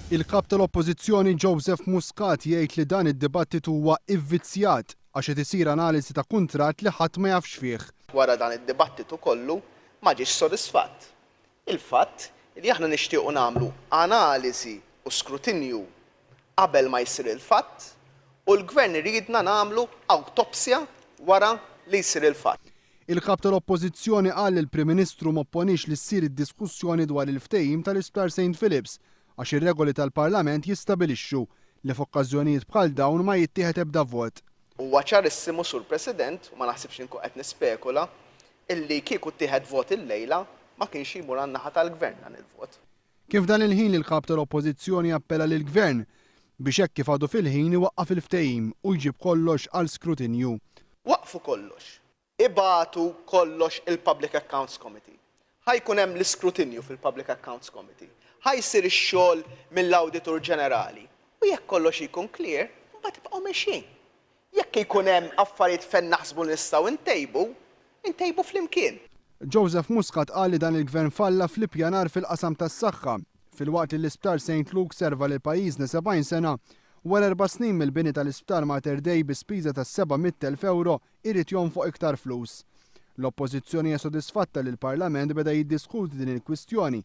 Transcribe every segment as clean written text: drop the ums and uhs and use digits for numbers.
Il-kap tal-Oppożizzjoni Joseph Muscat jgħid li dan id-dibattitu huwa ivvizzjat għax qed isir analiżi ta' kuntratt li ħadd ma jafx fih. Wara dan id-dibattitu kollu ma ġiex sodisfatt. Il-fatt li aħna nixtiequ nagħmlu analiżi u skrutinju qabel ma jsir il-fatt u l-gvern iridna nagħmlu awtopsja wara li jsir il-fatt. Il-kap tal-Oppożizzjoni qal li l-Prim Ministru m'opponix li ssir id-diskussjoni dwar il-ftehim tal-Isptar St. Philips għax ir-regoli tal-Parlament jistabilixxu li f'okkażjonijiet bħal dawn ma jittieħed ebda vot. Huwa ċarissimu sur President, u ma naħsibx inkun qed nispekula, illi kieku ttieħed vot illejla ma kienx jimur għan-naħa tal-Gvern dan il-vot. Kif dan il-ħin il-kap tal-Oppożizzjoni appella lill-Gvern biex hekk kif għadu fil-ħin iwaqqaf il-ftehim u jġib kollox għal skrutinju. Waqfu kollox. Ibatu kollox il-Public Accounts Committee. Ħajkun hemm l-iskrutinju fil-Public Accounts Committee. Ħajsir ix-xogħol mill-Awditur Ġenerali. U jekk kollox jkun clear, mbagħad tibqgħu mexjin. Jekk jkun hemm affarijiet fejn naħsbu nistgħu intejbu flimkien. Joseph Muscat qal li dan il-Gvern falla fl-ippjanar fil-qasam tas-saħħa filwaqt li l-Isptar St. Luke serva lil pajjiżna 70 sena wara 4 snin mill-bini tal-Isptar Mater Dei bi spiża ta' 700,000 euro irid jonfoq iktar flus. L-Oppożizzjoni hija sodisfatta li l-Parlament beda jiddiskuti din il-kwistjoni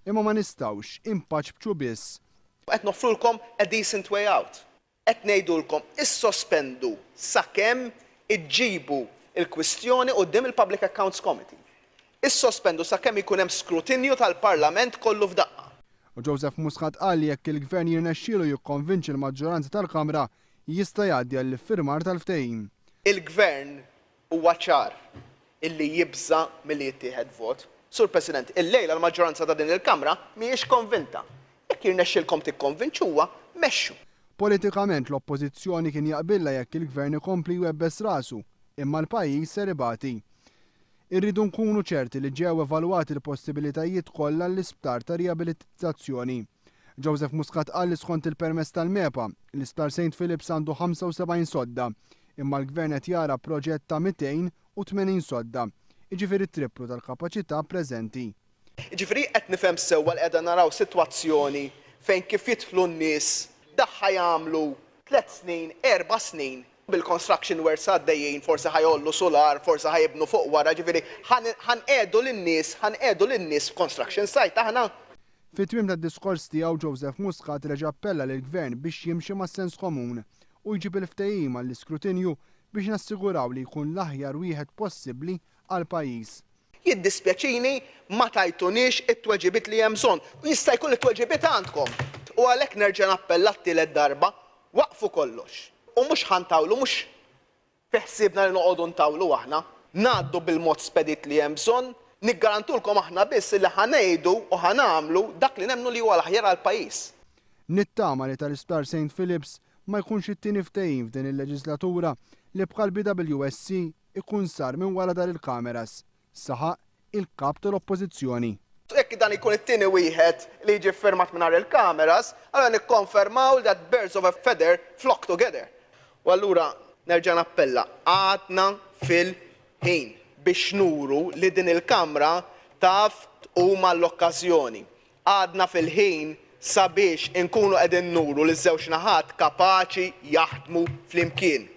imma ma nistgħux impaċbċu biss. Qed noffrulkom a decent way out. Qed ngħidulkom issospendu sakemm iġġibu il-kwistjoni quddiem il-Public Accounts Committee. Issospendu sakemm ikun hemm skrutinju tal-Parlament kollu f'daqqa. U Joseph Muscat qal li jekk il-Gvern jirnexxielu jikkonvinċi l-maġġoranza tal-Kamra jista' jgħaddi għall-iffirmar tal-ftehim. Il-Gvern huwa ċar illi jibża milli jittieħed vot. Sur President, illejla l-maġġoranza ta' din il-Kamra mhijiex konvinta. Jekk jirnexxilkom tikkonvinċuha, mexxu. Politikament l-Oppożizzjoni kien jaqbilha jekk il-Gvern ikompli jwebbes rasu, imma l-pajjiż ser ibati. Irridu nkunu ċerti li ġew evalwati l-possibilitajiet kollha l-isptar ta' riabilitazzjoni. Joseph Muscat qal li skont il-permess tal-MEPA, l-Isptar St. Philips għandu 75 sodda, imma l-Gvern qed jara proġett ta' 280 sodda. Iġifieri triplu tal-kapaċità preżenti. Iġifieri qed nifhem sewwa li qiegħda naraw sitwazzjoni fejn kif jidħlu n-nies daħħa jagħmlu 3 snin, 4 snin bil-construction works għaddejjin, forsi ħajollu solar, forsi ħajibnu fuq wara, ġifieri ħanqiegħdu lin-nies f'construction site aħna. Fit-twiem tad-diskors tiegħu Joseph Muscat reġa' appella lill-Gvern biex jimxi mas-sens komun u jġib il-ftehim għall-iskrutinju biex nassiguraw li jkun l-aħjar wieħed possibbli għall-pajjiż. Jiddispjaċini ma tajtunix it-tweġibiet li hemm bżonn. Jista' jkun it-tweġibiet għandkom. U għalhekk nerġa' nappella t-tielet darba waqfu kollox. U mhux ħantawlu, mhux fiħsiebna li noqogħdu ntawlu aħna. Ngħaddu bil-mod spedit li hemm bżonn, niggarantulkom aħna biss li ħanejdu u ħanamlu dak li nemmnu li huwa l-aħjar għall-pajjiż. Nittama li tal-Isptar St. Philips ma jkunx it-tieni ftehim f'din il-leġislatura li bħal BWSC ikun sar minn wara dar il-kameras. Saħaq il-kap tal-Oppożizzjoni. Jekk dan ikun it-tieni wieħed li jiġi firmat mingħajr il-kameras, allura nikkonfermaw that birds of a feather flock together. U allura nerġa' nappella għadna fil-ħin biex nuru li din il-Kamra taf huma l-okkażjoni. Għadna fil-ħin sabiex inkunu qegħdin nuru li ż-żewġ naħat kapaċi jaħdmu flimkien.